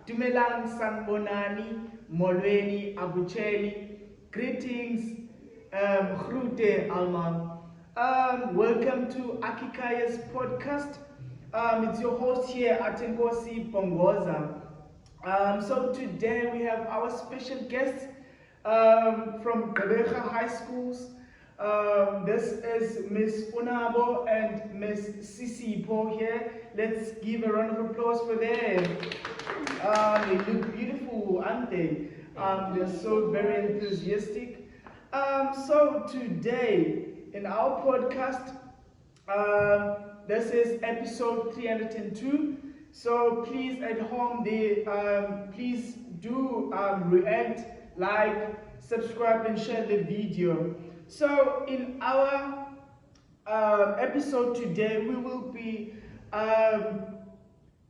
Dumelang Sanbonani, Molweni, Abucheni, greetings, Groete Alman. Welcome to Akikaya's podcast. It's your host here, Atenkosi Pongoza. So today we have our special guests from Gqeberha High Schools. This is Miss Unabo and Miss Sisipo here. Let's give a round of applause for them. They look beautiful, aren't they? They're so very enthusiastic. So today in our podcast, this is episode 302. So please at home, please do react, like, subscribe, and share the video. So in our episode today, we will be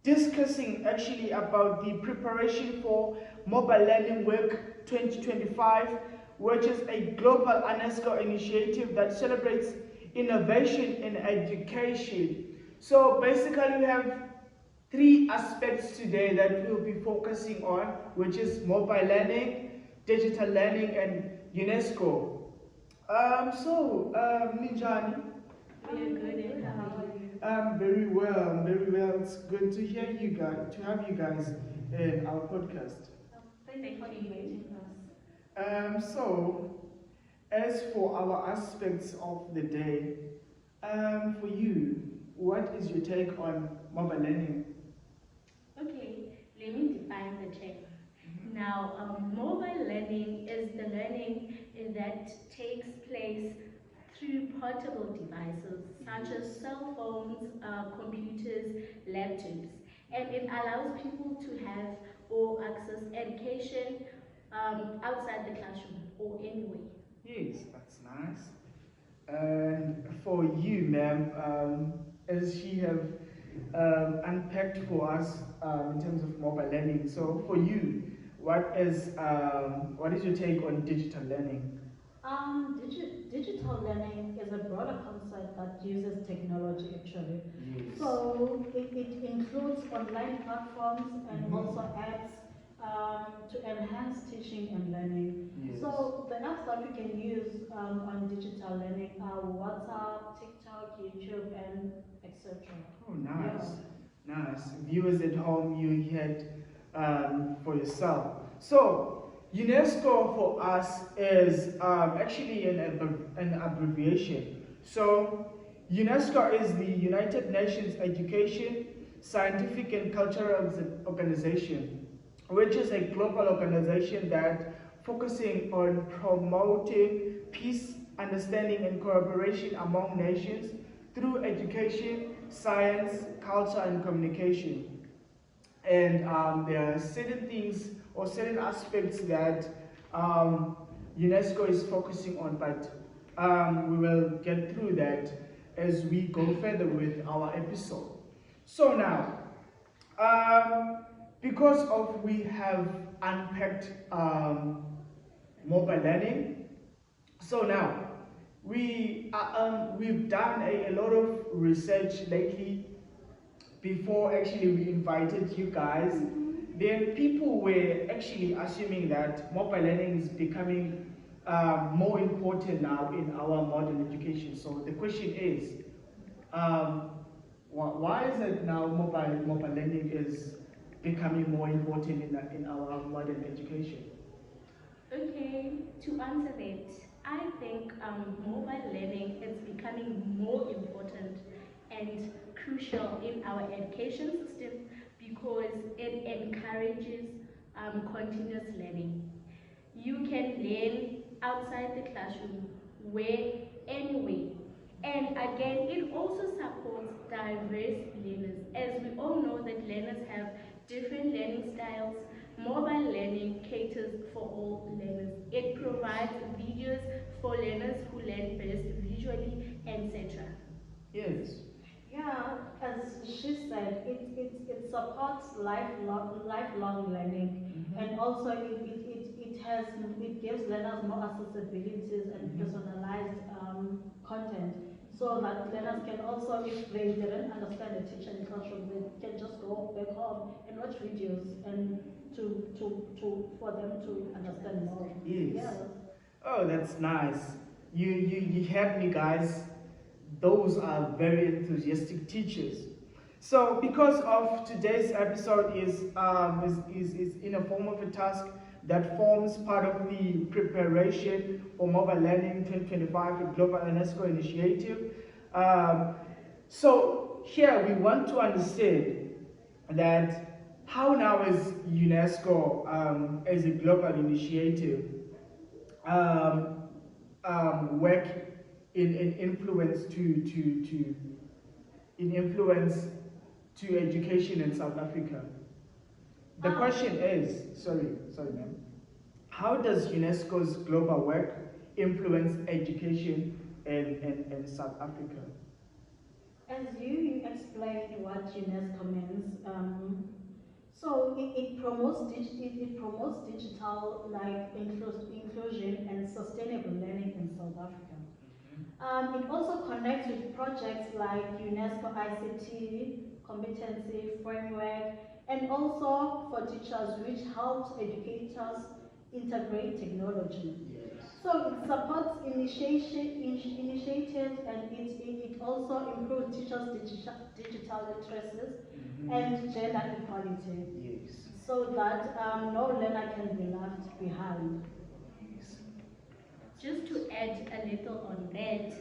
discussing actually about the preparation for Mobile Learning Week 2025, which is a global UNESCO initiative that celebrates innovation in education. So basically we have three aspects today that we'll be focusing on, which is mobile learning, digital learning, and UNESCO. Ninjani? We're good, and how are you? Very well, very well. It's good to hear you guys, to have you guys in our podcast. Thank you for inviting us. So, as for our aspects of the day, for you, what is your take on mobile learning? Okay, let me define the term. Now, mobile learning is the learning that takes place through portable devices such as cell phones, computers, laptops, and it allows people to have or access education outside the classroom or anywhere. Yes, that's nice. And for you, ma'am, as she have unpacked for us in terms of mobile learning. So for you, what is your take on digital learning? Digital learning is a broader concept that uses technology actually. Yes. So it includes online platforms and also apps to enhance teaching and learning. Yes. So the apps that we can use on digital learning are WhatsApp, TikTok, YouTube, and etc. Oh, nice, nice. Viewers at home, you heard for yourself. So UNESCO for us is actually an abbreviation. So UNESCO is the United Nations Education, Scientific and Cultural Organization, which is a global organization that focusing on promoting peace, understanding, and cooperation among nations through education, science, culture, and communication. And there are certain things or certain aspects that UNESCO is focusing on, but we will get through that as we go further with our episode. So now, because of we have unpacked mobile learning, so now we've done a lot of research lately before actually we invited you guys. Then people were actually assuming that mobile learning is becoming more important now in our modern education. So the question is, why is it now mobile learning is becoming more important in our modern education? Okay, to answer that, I think mobile learning is becoming more important and crucial in our education system because it encourages continuous learning. You can learn outside the classroom, where, anyway. And again, it also supports diverse learners. As we all know that learners have different learning styles, mobile learning caters for all learners. It provides videos for learners who learn best visually, etc. Yes. Yeah, as she said, it supports lifelong learning, and also it gives learners more accessibilities and personalized content, so that learners can also, if they didn't understand the teacher in classroom, they can just go back home platform and watch videos and for them to understand more. Yes. Yeah. Oh, that's nice. You had me, guys. Those are very enthusiastic teachers. So, because of today's episode is in a form of a task that forms part of the preparation for Mobile Learning 2025, a global UNESCO initiative. Um, so here we want to understand that how now is UNESCO as a global initiative um, work in influence to in influence to education in South Africa. The question is, sorry ma'am, how does UNESCO's global work influence education in South Africa? As you explained what UNESCO means, so it promotes digital like inclusion and sustainable learning in South Africa. It also connects with projects like UNESCO ICT competency framework, and also for teachers, which helps educators integrate technology. Yes. So it supports initiatives, and it also improves teachers' digital literacy and gender equality, Yes. so that no learner can be left behind. Yes. Just to add a little on that,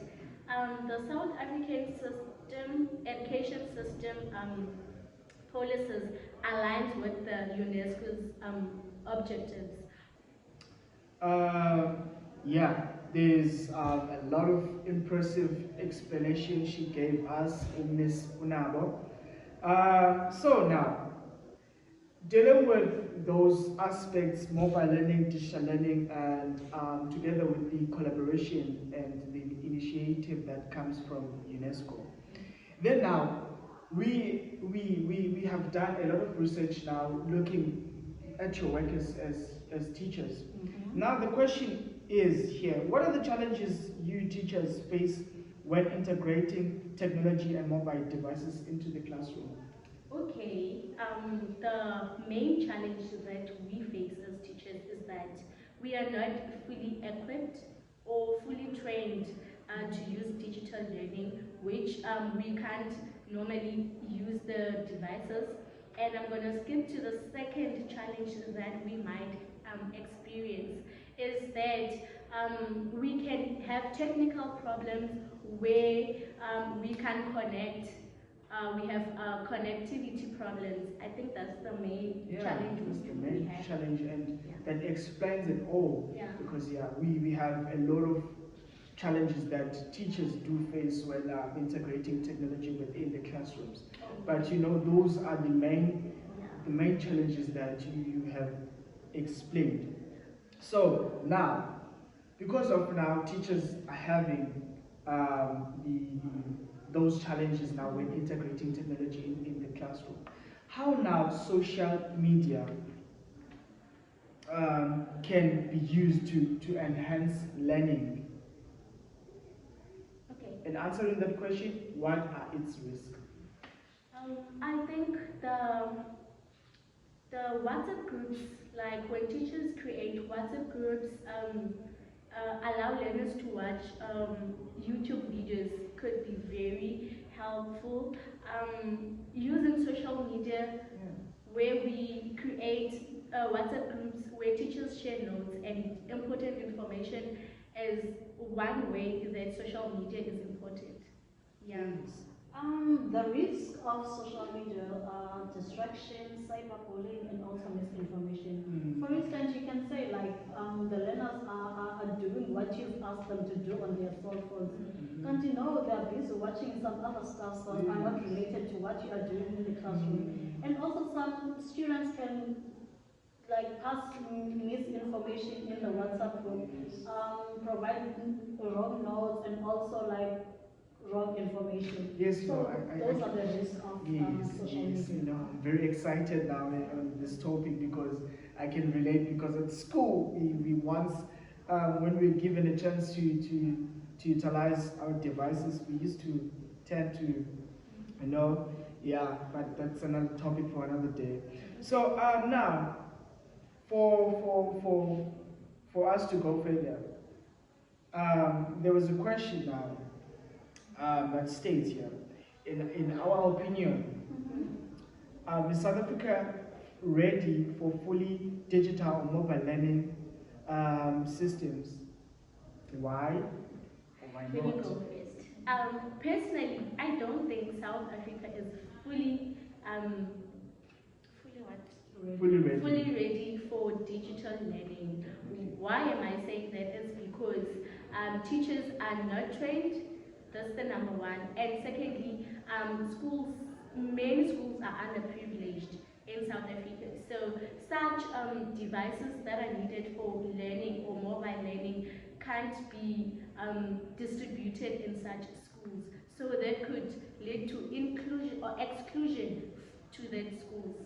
the South African education system policies aligns with the UNESCO's objectives. Uh, yeah, there's a lot of impressive explanation she gave us in Miss Unabo. So now, dealing with those aspects, mobile learning, digital learning, and together with the collaboration and the initiative that comes from UNESCO. Then now, we have done a lot of research now looking at your work as teachers. Now the question is here, what are the challenges you teachers face when integrating technology and mobile devices into the classroom? Okay, the main challenge that we face as teachers is that we are not fully equipped or fully trained to use digital learning, which we can't normally use the devices. And I'm going to skip to the second challenge that we might experience is that we can have technical problems where we can connect we have connectivity problems. I think that's the main challenge That's the we main have. challenge, and Yeah. that explains it all. Yeah. Because we have a lot of challenges that teachers do face when integrating technology within the classrooms. But you know, those are the main challenges that you have explained. So now, because of now teachers are having those challenges now when integrating technology in the classroom, how now social media can be used to enhance learning? Okay. In answering that question, what are its risks? I think the WhatsApp groups, like when teachers create WhatsApp groups, allow learners to watch YouTube videos could be very helpful. Using social media where we create WhatsApp groups where teachers share notes and important information is one way that social media is important. Yeah. Yes. The risk of social media are distraction, cyberbullying, and also misinformation. For instance, you can say like the learners are doing what you've asked them to do on their cell phones. Can't you know they're busy watching some other stuff that are not related to what you are doing in the classroom? And also some students can like pass misinformation in the WhatsApp group, provide wrong notes, and also like wrong information. Yes, So those are the risks of social yes, media. you know, I'm very excited now on this topic because I can relate. Because at school, we once, when we were given a chance to utilize our devices, we used to tend to, you know, Yeah, but that's another topic for another day. So now, for us to go further, there was a question now that states here, in our opinion, is South Africa ready for fully digital or mobile learning systems? Why or why Let me not? go first. Personally, I don't think South Africa is fully what? Fully ready. Fully ready for digital learning. Why am I saying that? Is because teachers are not trained. That's the number one. And secondly, many schools are underprivileged in South Africa. So such devices that are needed for learning or mobile learning can't be distributed in such schools. So that could lead to inclusion or exclusion to that schools.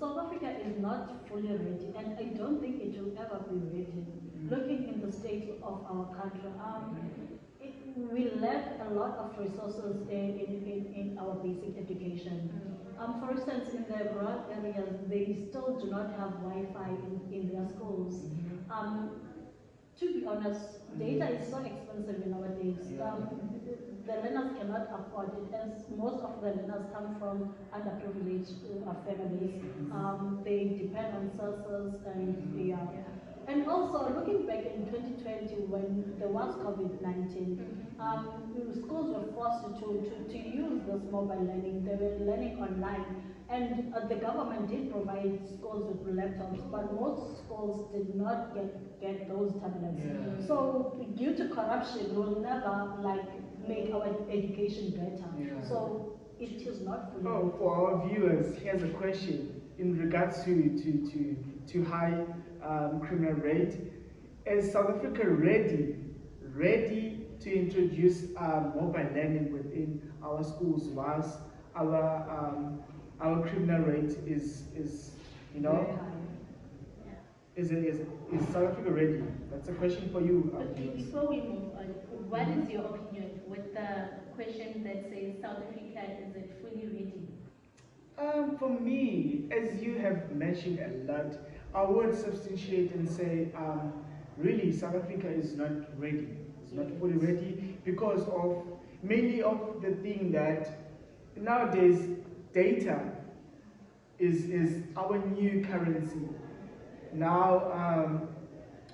South Africa is not fully ready, and I don't think it will ever be ready. Looking in the state of our country, we lack a lot of resources in our basic education. For instance, in the rural areas, they still do not have Wi-Fi in their schools. To be honest, data is so expensive nowadays. The learners cannot afford it, as most of the learners come from underprivileged families. They depend on sources and yeah. And also, looking back in 2020 when there was COVID-19, schools were forced to use this mobile learning. They were learning online. And the government did provide schools with laptops, but most schools did not get those tablets. Yeah. So due to corruption, we'll never make our education better. Yeah. So it is not fully. Oh, for our viewers, here's a question in regards to high criminal rate. Is South Africa ready to introduce mobile learning within our schools whilst our criminal rate is you know Very high. is South Africa ready? That's a question for you. But before we move on, what is your opinion with the question that says South Africa is it fully ready? For me, as you have mentioned a lot, I would substantiate and say, really, South Africa is not ready. It's not fully ready because of mainly of the thing that nowadays data is our new currency. Now,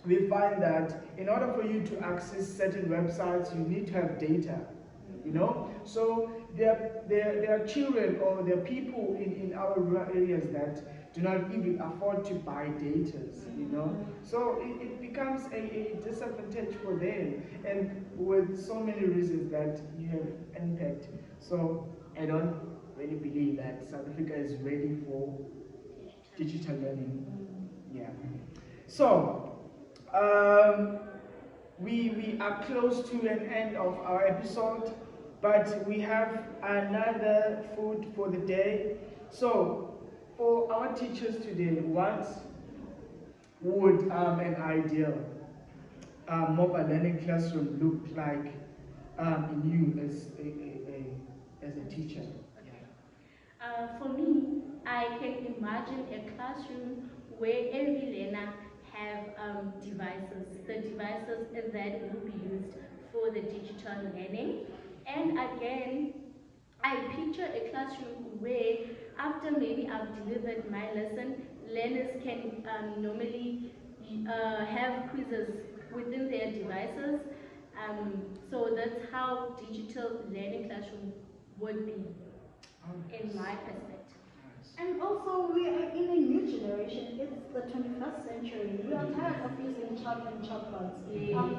we find that in order for you to access certain websites, you need to have data. You know, so there are children or there are people in our rural areas that do not even afford to buy data. You know, so it becomes a disadvantage for them, and with so many reasons that you have impact. So I don't really believe that South Africa is ready for digital learning. Yeah. So we are close to an end of our episode, but we have another food for the day. So for our teachers today, what would an ideal mobile learning classroom look like in you as a teacher? For me, I can imagine a classroom where every learner have devices, the devices that will be used for the digital learning. And again, I picture a classroom where after maybe I've delivered my lesson, learners can normally have quizzes within their devices. So that's how digital learning classroom would be in my perspective. And also, we are in a new generation. It's the 21st century. We are tired of using chalk and chalkboards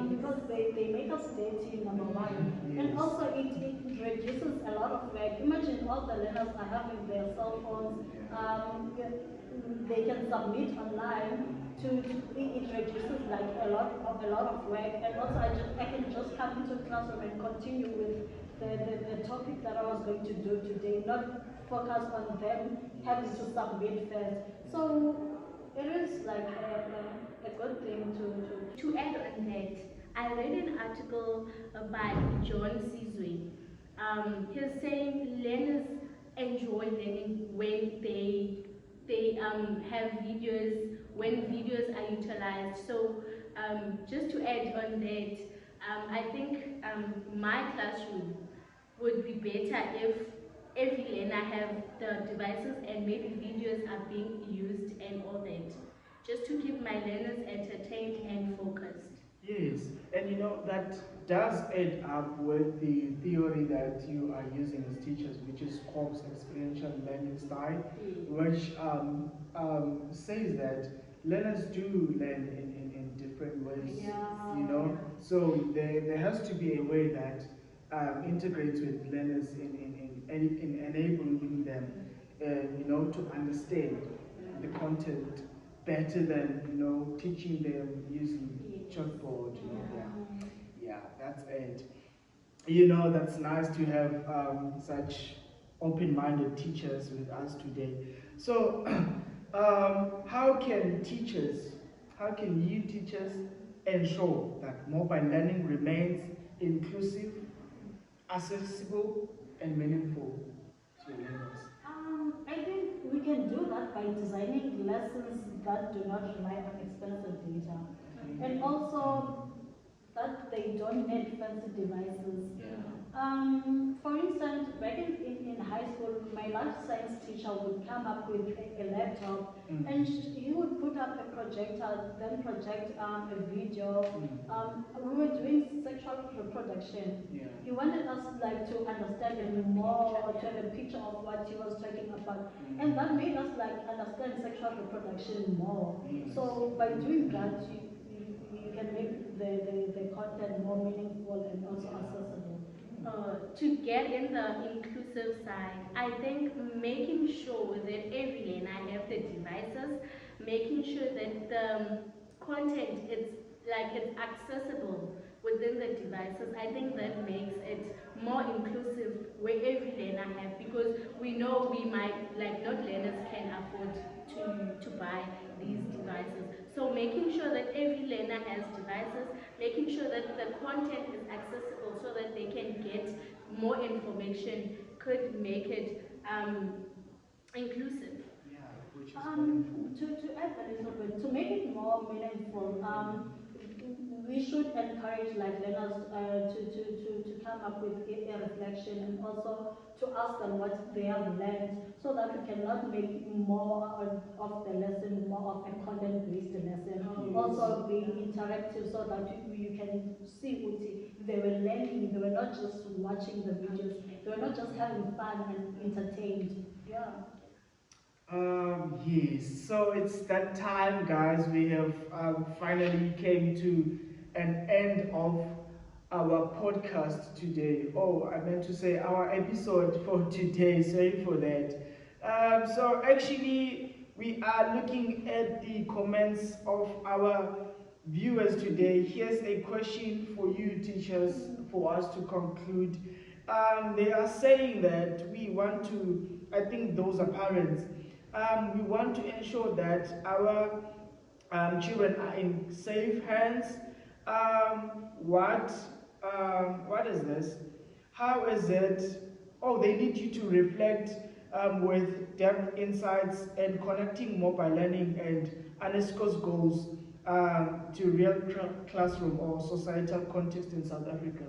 because they make us dirty, number one. And also, it reduces a lot of work. Imagine all the learners are having their cell phones. They can submit online. It reduces like a lot of work. And also, I can just come into classroom and continue with the topic that I was going to do today, not focus on them having to submit first. So it is like a good thing to To add on that, I read an article by John Sizwe. he's saying learners enjoy learning when they have videos, when videos are utilized. So just to add on that, I think my classroom would be better if every learner have the devices and maybe videos are being used and all that, just to keep my learners entertained and focused. Yes, and that does add up with the theory that you are using as teachers, which is Cobb's experiential learning style, which says that learners do learn in different ways, Yeah. So there has to be a way that integrates with learners in enabling them, to understand the content better than teaching them using chalkboard. Yeah, that's it. That's nice to have such open-minded teachers with us today. So, how can you teachers ensure that mobile learning remains inclusive, accessible, and meaningful to learners? I think we can do that by designing lessons that do not rely on expensive data. And also that they don't need fancy devices. For instance, back in high school, my life science teacher would come up with a laptop and he would put up a projector, then project a video. We were doing sexual reproduction. He wanted us like to understand it more, to have a picture of what he was talking about. And that made us like understand sexual reproduction more. So by doing that, you can make the content more meaningful and also accessible. To get in the inclusive side, I think making sure that every learner have the devices, making sure that the content is like it's accessible within the devices. I think that makes it more inclusive where every learner have, because we know we might like not learners can afford to buy these devices. So making sure that every learner has devices, making sure that the content is accessible so that they can get more information could make it inclusive. Yeah, which is meaningful. To add a little bit, to make it more meaningful, we should encourage like learners to come up with a reflection and also to ask them what they have learned so that we cannot make more of the lesson more of a content-based lesson. Also be interactive so that you can see what they were learning, they were not just watching the videos, they were not just having fun and entertained. Yeah. Yes, so it's that time, guys. We have finally came to an end of our podcast today. Oh, I meant to say our episode for today. Sorry for that. So actually, we are looking at the comments of our viewers today. Here's a question for you, teachers, for us to conclude. They are saying that we want to. I think those are parents. We want to ensure that our children are in safe hands. What is this? How is it? Oh, they need you to reflect with depth insights and connecting mobile learning and UNESCO's goals to real classroom or societal context in South Africa.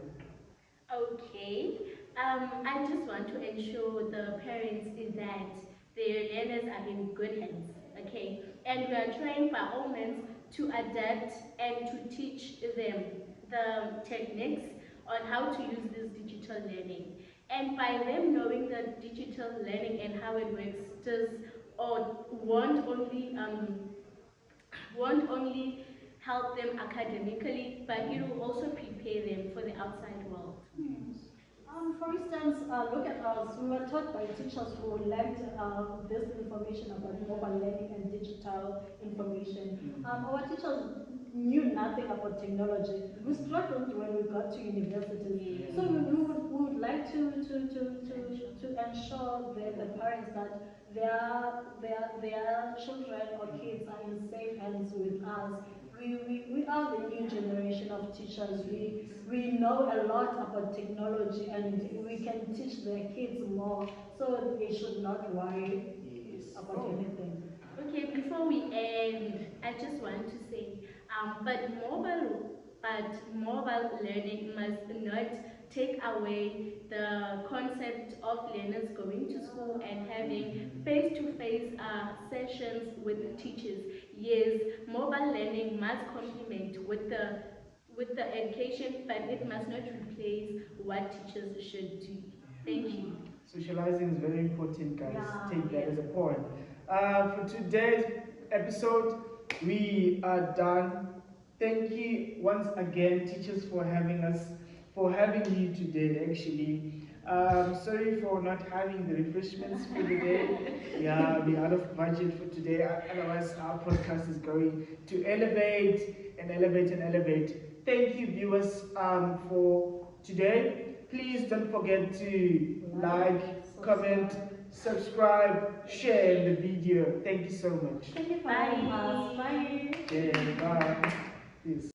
Okay. I just want to ensure the parents is that their learners are in good hands. Okay. And we are trying by all means to adapt and to teach them the techniques on how to use this digital learning. And by them knowing the digital learning and how it works, does or won't only help them academically, but it will also prepare them for the outside world. For instance, look at us. We were taught by teachers who lacked this information about mobile learning and digital information. Our teachers knew nothing about technology. We struggled when we got to university. So we would like to ensure that the parents that their children or kids are in safe hands with us. we are the new generation of teachers. We know a lot about technology and we can teach their kids more, so they should not worry Yes. about anything. Okay, before we end, I just want to say, but mobile learning must not take away the concept of learners going to school and having face-to-face sessions with teachers. Yes, mobile learning must complement with the education, but it must not replace what teachers should do. Thank you. Socializing is very important, guys. Yeah, Take that yeah. as a point. For today's episode, we are done. Thank you once again, teachers, for having us, for having you today, actually. Sorry for not having the refreshments for today. Yeah, we're out of budget for today. Otherwise, our podcast is going to elevate and elevate and elevate. Thank you, viewers, for today. Please don't forget to like, comment, subscribe, share the video. Thank you so much. Thank you for Bye. having us. Bye. Yeah, bye. Peace.